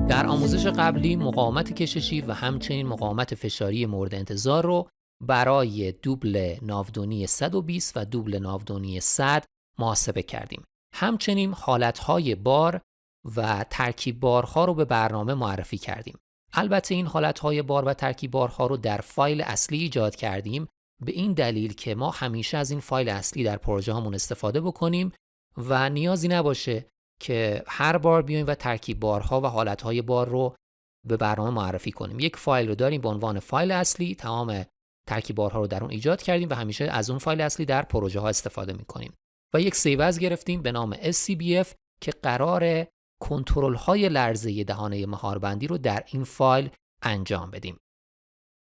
در آموزش قبلی مقاومت کششی و همچنین مقاومت فشاری مورد انتظار رو برای دوبل ناودونی 120 و دوبل ناودونی 100 محاسبه کردیم. همچنین حالتهای بار و ترکیب بارها رو به برنامه معرفی کردیم. البته این حالتهای بار و ترکیب بارها رو در فایل اصلی ایجاد کردیم، به این دلیل که ما همیشه از این فایل اصلی در پروژه هامون استفاده بکنیم و نیازی نباشه که هر بار بیایم و ترکیب بارها و حالتهای بار رو به برنامه معرفی کنیم. یک فایل رو داریم به عنوان فایل اصلی، تمام ترکیب بارها رو در اون ایجاد کردیم و همیشه از اون فایل اصلی در پروژه ها استفاده می‌کنیم. و یک سیو از گرفتیم به نام SCBF که قرار کنترل های لرزه دهانه مهاربندی رو در این فایل انجام بدیم.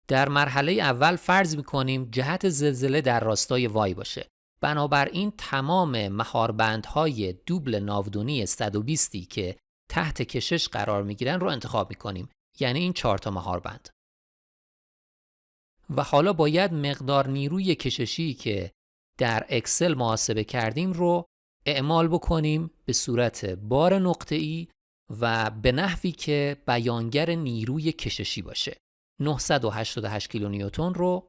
در مرحله اول فرض می‌کنیم جهت زلزله در راستای وای باشه. بنابراین تمام مهاربندهای دوبل ناودونی 120 که تحت کشش قرار میگیرن رو انتخاب میکنیم، یعنی این 4 تا مهاربند. و حالا باید مقدار نیروی کششی که در اکسل محاسبه کردیم رو اعمال بکنیم به صورت بار نقطه‌ای و به نحوی که بیانگر نیروی کششی باشه. 988 کیلونیوتن رو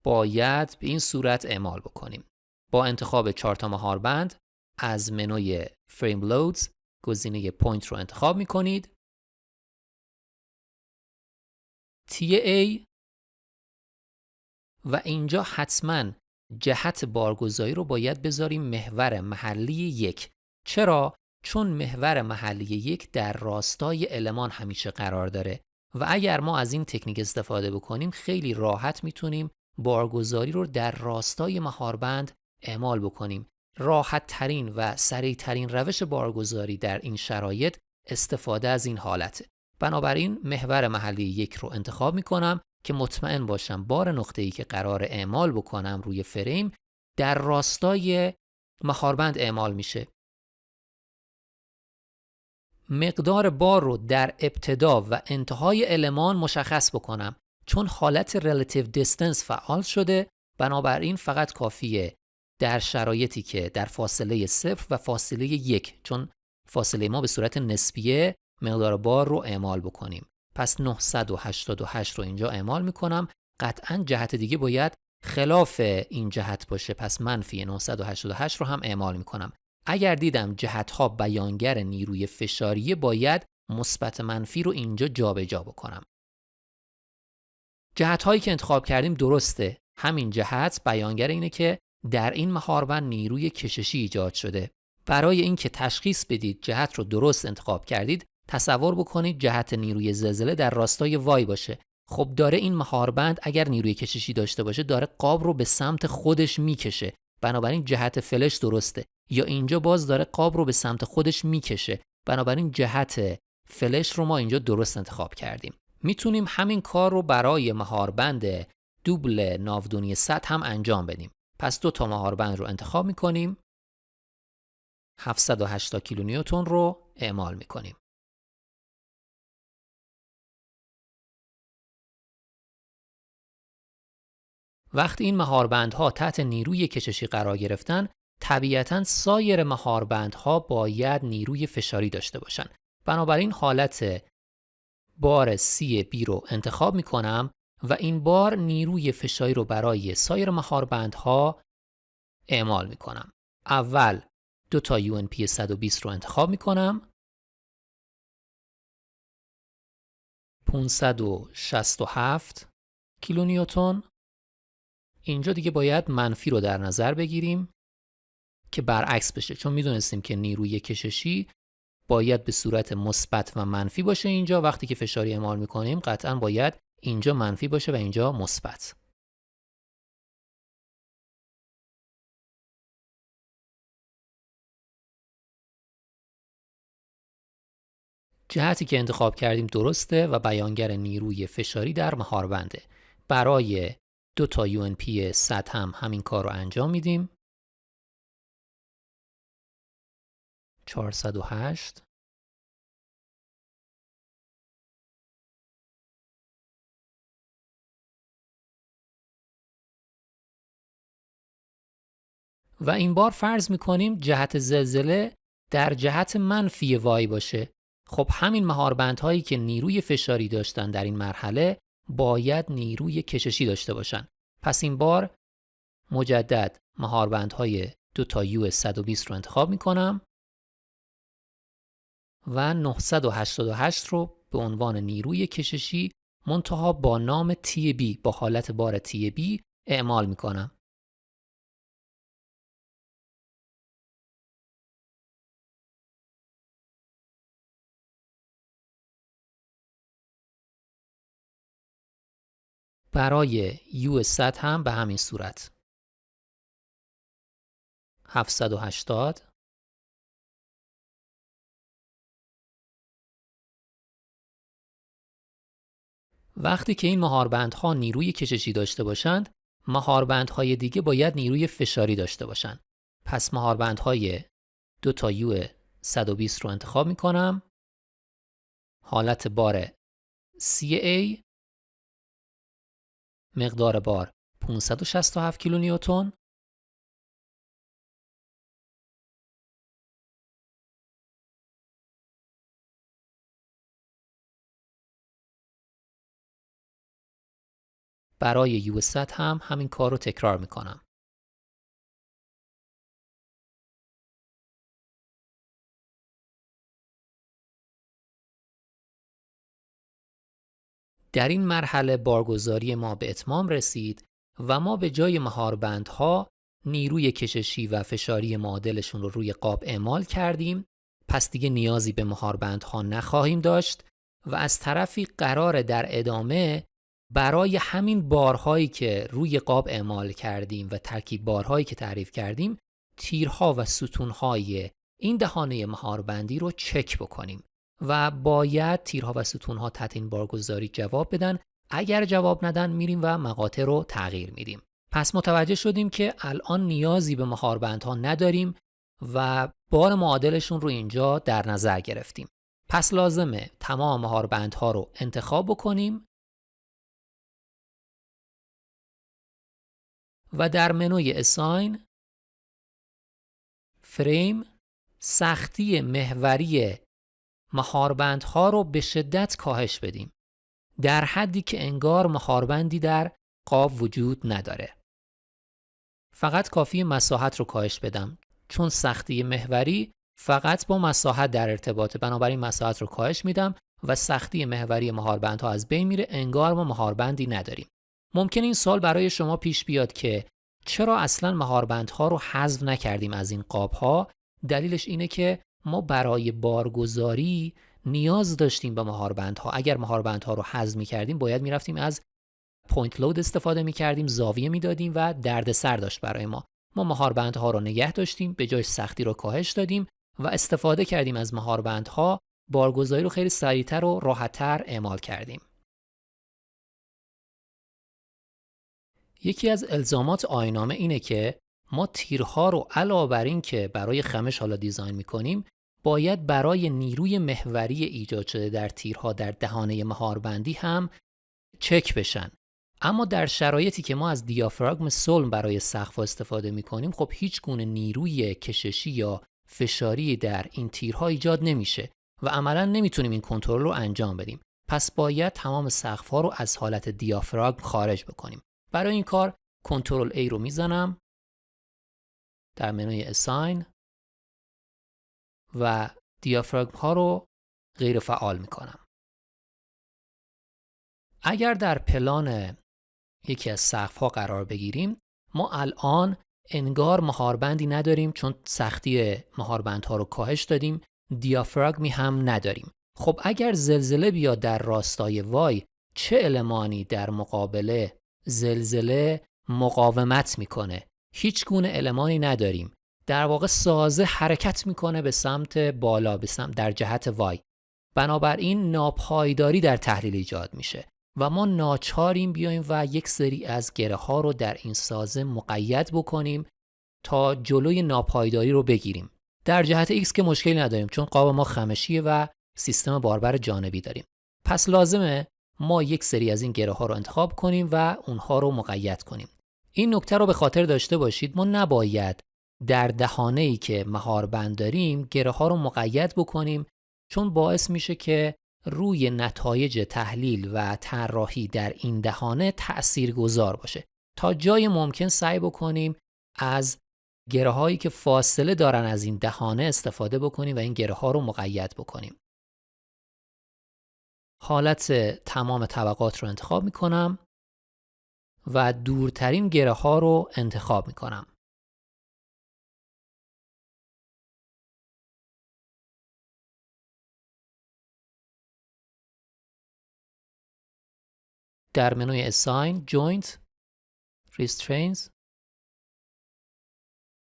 باید به این صورت اعمال بکنیم. با انتخاب 4 تا مهاربند از منوی فریم لودز گزینه پوینت رو انتخاب می کنید. TA و اینجا حتما جهت بارگذاری رو باید بذاریم محور محلی 1. چرا؟ چون محور محلی 1 در راستای المان همیشه قرار داره و اگر ما از این تکنیک استفاده بکنیم خیلی راحت میتونیم بارگذاری رو در راستای مهاربند اعمال بکنیم. راحت ترین و سریع ترین روش بارگذاری در این شرایط استفاده از این حالته. بنابراین محور محلی 1 رو انتخاب میکنم که مطمئن باشم بار نقطه‌ای که قرار اعمال بکنم روی فریم در راستای مهاربند اعمال میشه. مقدار بار رو در ابتدا و انتهای المان مشخص بکنم. چون حالت relative distance فعال شده، بنابراین فقط کافیه در شرایطی که در فاصله 0 و فاصله 1، چون فاصله ما به صورت نسبیه، مقدار بار رو اعمال بکنیم. پس 988 رو اینجا اعمال میکنم. قطعاً جهت دیگه باید خلاف این جهت باشه، پس منفی 988 رو هم اعمال میکنم. اگر دیدم جهت‌ها بیانگر نیروی فشاریه، باید مثبت منفی رو اینجا جابجا بکنم. جهت‌هایی که انتخاب کردیم درسته. همین جهت بیانگر اینه که در این مهاربند نیروی کششی ایجاد شده. برای اینکه تشخیص بدید جهت رو درست انتخاب کردید، تصور بکنید جهت نیروی زلزله در راستای وای باشه. خب داره این مهاربند اگر نیروی کششی داشته باشه داره قاب رو به سمت خودش میکشه. بنابراین جهت فلش درسته. یا اینجا باز داره قاب رو به سمت خودش میکشه. بنابراین جهت فلش رو ما اینجا درست انتخاب کردیم. میتونیم همین کار رو برای مهاربند دوبل ناودونی 100 هم انجام بدیم. پس 2 تا مهاربند رو انتخاب میکنیم. 780 کیلونیوتن رو اعمال میکنیم. وقتی این مهاربندها تحت نیروی کششی قرار گرفتن، طبیعتاً سایر مهاربندها باید نیروی فشاری داشته باشن. بنابراین حالت بار CB رو انتخاب میکنم و این بار نیروی فشاری رو برای سایر مهاربندها اعمال میکنم. اول 2 تا UNP 120 رو انتخاب میکنم. 567 کیلونیوتن. اینجا دیگه باید منفی رو در نظر بگیریم که برعکس بشه، چون میدونستیم که نیروی کششی باید به صورت مثبت و منفی باشه. اینجا وقتی که فشاری اعمال میکنیم قطعاً باید اینجا منفی باشه و اینجا مثبت. جهتی که انتخاب کردیم درسته و بیانگر نیروی فشاری در مهاربنده. برای 2 تا UNP 100 هم همین کار رو انجام میدیم. 408 و این بار فرض میکنیم جهت زلزله در جهت منفی وای باشه. خب همین مهاربندهایی که نیروی فشاری داشتن در این مرحله باید نیروی کششی داشته باشن. پس این بار مجدد مهاربندهای 2 تا یو 120 رو انتخاب میکنم و 988 رو به عنوان نیروی کششی منتها با نام تی بی، با حالت بار تی بی اعمال میکنم. برای یو 100 هم به همین صورت 780. وقتی که این مهاربندها نیروی کششی داشته باشند، مهاربندهای دیگه باید نیروی فشاری داشته باشند. پس مهاربندهای 2 تا یو 120 رو انتخاب میکنم. حالت بار CA، مقدار بار 567 کیلو نیوتن. برای یو 100 هم همین کار رو تکرار میکنم. در این مرحله بارگذاری ما به اتمام رسید و ما به جای مهاربندها نیروی کششی و فشاری معادلشون رو روی قاب اعمال کردیم. پس دیگه نیازی به مهاربندها نخواهیم داشت و از طرفی قراره در ادامه برای همین بارهایی که روی قاب اعمال کردیم و ترکیب بارهایی که تعریف کردیم تیرها و ستونهای این دهانه مهاربندی رو چک بکنیم و باید تیرها و ستونها تحت این بارگذاری جواب بدن. اگر جواب ندن میریم و مقاطع رو تغییر میدیم. پس متوجه شدیم که الان نیازی به مهاربندها نداریم و بار معادلشون رو اینجا در نظر گرفتیم. پس لازمه تمام مهاربندها رو انتخاب بکنیم و در منوی Assign فریم سختی محوری مهاربندها رو به شدت کاهش بدیم در حدی که انگار مهاربندی در قاب وجود نداره. فقط کافی مساحت رو کاهش بدم چون سختی محوری فقط با مساحت در ارتباطه، بنابراین مساحت رو کاهش میدم و سختی محوری مهاربندها از بین میره، انگار ما مهاربندی نداریم. ممکن این سوال برای شما پیش بیاد که چرا اصلا مهاربندها رو حذف نکردیم از این قاب‌ها؟ دلیلش اینه که ما برای بارگذاری نیاز داشتیم به مهاربندها. اگر مهاربندها رو حذف می‌کردیم باید می‌رفتیم از پوینت لود استفاده می‌کردیم، زاویه میدادیم و دردسر داشت برای ما. ما مهاربندها رو نگه داشتیم، به جای سختی رو کاهش دادیم و استفاده کردیم از مهاربندها، بارگذاری رو خیلی سریعتر و راحت‌تر اعمال کردیم. یکی از الزامات آیین‌نامه اینه که ما تیرها رو علاوه بر این که برای خمش حالا دیزاین می‌کنیم، باید برای نیروی محوری ایجاد شده در تیرها در دهانه مهاربندی هم چک بشن. اما در شرایطی که ما از دیافراگم سلم برای سقف‌ها استفاده می‌کنیم، خب هیچ گونه نیروی کششی یا فشاری در این تیرها ایجاد نمیشه و عملاً نمیتونیم این کنترل رو انجام بدیم. پس باید تمام سقف‌ها رو از حالت دیافراگم خارج بکنیم. برای این کار کنترل A رو میزنم در منوی Assign و دیافراگم ها رو غیر فعال میکنم. اگر در پلان یکی از سقف ها قرار بگیریم، ما الان انگار مهاربندی نداریم چون سختی مهاربندها رو کاهش دادیم، دیافراگمی هم نداریم. خب اگر زلزله بیاد در راستای وای، چه المانی در مقابله زلزله مقاومت میکنه؟ هیچ گونه المانی نداریم. در واقع سازه حرکت میکنه به سمت بالا، به سمت در جهت وای. بنابراین ناپایداری در تحلیل ایجاد میشه و ما ناچاریم بیایم و یک سری از گره ها رو در این سازه مقید بکنیم تا جلوی ناپایداری رو بگیریم. در جهت X که مشکلی نداریم چون قاب ما خمشیه و سیستم باربر جانبی داریم. پس لازمه ما یک سری از این گره ها رو انتخاب کنیم و اونها رو مقید کنیم. این نکته رو به خاطر داشته باشید، ما نباید در دهانه‌ای که مهاربند داریم گره ها رو مقید بکنیم، چون باعث میشه که روی نتایج تحلیل و طراحی در این دهانه تأثیرگذار باشه. تا جای ممکن سعی بکنیم از گره هایی که فاصله دارن از این دهانه استفاده بکنیم و این گره ها رو مقید بکنیم. حالت تمام طبقات رو انتخاب میکنم و دورترین گره ها رو انتخاب میکنم. در منوی Assign, Joint, Restraints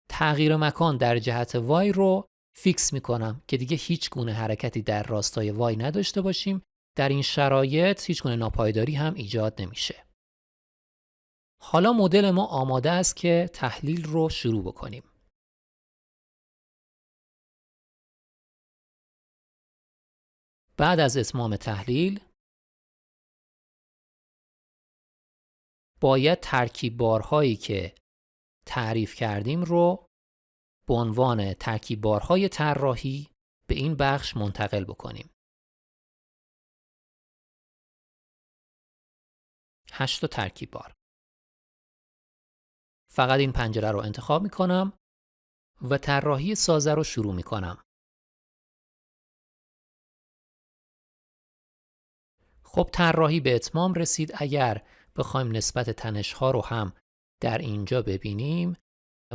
تغییر مکان در جهت Y رو فیکس میکنم که دیگه هیچ گونه حرکتی در راستای Y نداشته باشیم. در این شرایط هیچ گونه ناپایداری هم ایجاد نمیشه. حالا مدل ما آماده است که تحلیل رو شروع بکنیم. بعد از اتمام تحلیل باید ترکیب بارهایی که تعریف کردیم رو به عنوان ترکیب بارهای طراحی به این بخش منتقل بکنیم. 8 تا ترکیب بار. فقط این پنجره رو انتخاب میکنم و طراحی سازه رو شروع میکنم. خب طراحی به اتمام رسید. اگر بخوایم نسبت تنش ها رو هم در اینجا ببینیم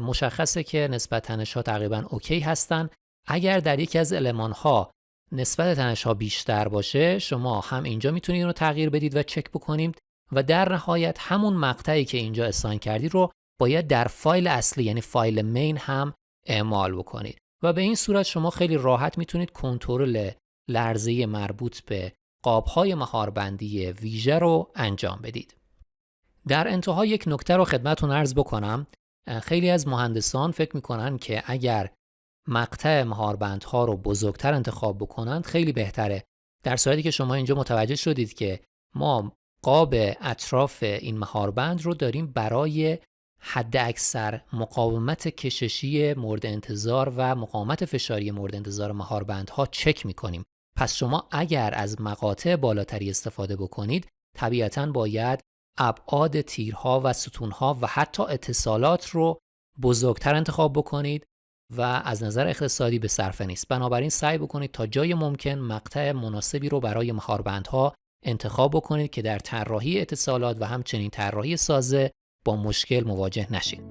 مشخصه که نسبت تنش ها تقریبا اوکی هستن. اگر در یکی از المان ها نسبت تنش ها بیشتر باشه شما هم اینجا میتونید رو تغییر بدید و چک بکنید و در نهایت همون مقطعی که اینجا اساین کردید رو باید در فایل اصلی یعنی فایل مین هم اعمال بکنید و به این صورت شما خیلی راحت میتونید کنترل لرزه مربوط به قابهای مهاربندی ویژه رو انجام بدید. در انتها یک نکته رو خدمتتون عرض بکنم. خیلی از مهندسان فکر میکنن که اگر مقطع مهاربندها رو بزرگتر انتخاب بکنند خیلی بهتره، در صورتی که شما اینجا متوجه شدید که ما قاب اطراف این مهاربند رو داریم برای حد اکثر مقاومت کششی مورد انتظار و مقاومت فشاری مورد انتظار مهاربندها چک میکنیم. پس شما اگر از مقاطع بالاتری استفاده بکنید طبیعتاً باید ابعاد تیرها و ستونها و حتی اتصالات رو بزرگتر انتخاب بکنید و از نظر اقتصادی به صرفه نیست. بنابراین سعی بکنید تا جای ممکن مقطع مناسبی رو برای مهاربندها انتخاب بکنید که در طراحی اتصالات و همچنین طراحی سازه با مشکل مواجه نشید.